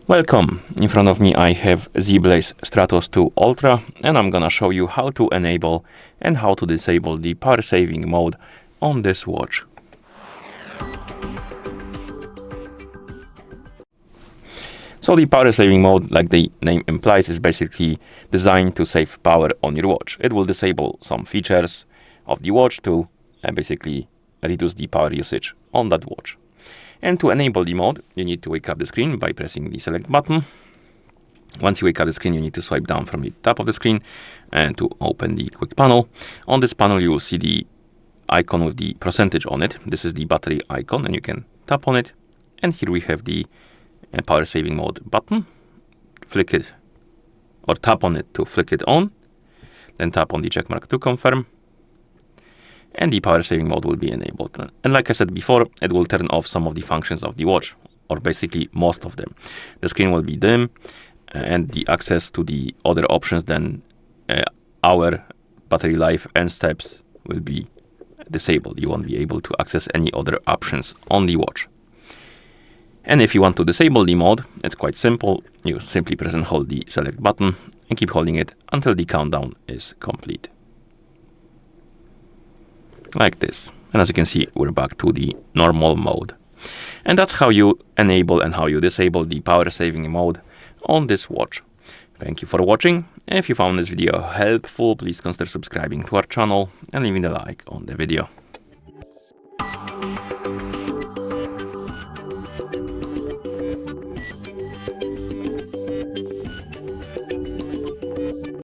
Welcome. In front of me I have ZEBLAZE Stratos 2 Ultra, and I'm gonna show you how to enable and how to disable the power saving mode on this watch. So the power saving mode, like the name implies, is basically designed to save power on your watch. It will disable some features of the watch to basically reduce the power usage on that watch. And to enable the mode, you need to wake up the screen by pressing the select button. Once you wake up the screen, you need to swipe down from the top of the screen and to open the quick panel. On this panel, you will see the icon with the percentage on it. This is the battery icon, and you can tap on it. And here we have the power saving mode button. Flick it or tap on it to flick it on. Then tap on the check mark to confirm. And the power saving mode will be enabled. And like I said before, it will turn off some of the functions of the watch, or basically most of them. The screen will be dim, and the access to the other options than hour, battery life, and steps will be disabled. You won't be able to access any other options on the watch. And if you want to disable the mode, it's quite simple. You simply press and hold the select button and keep holding it until the countdown is complete. Like this. And as you can see, we're back to the normal mode. And that's how you enable and how you disable the power saving mode on this watch. Thank you for watching. If you found this video helpful, please consider subscribing to our channel and leaving a like on the video.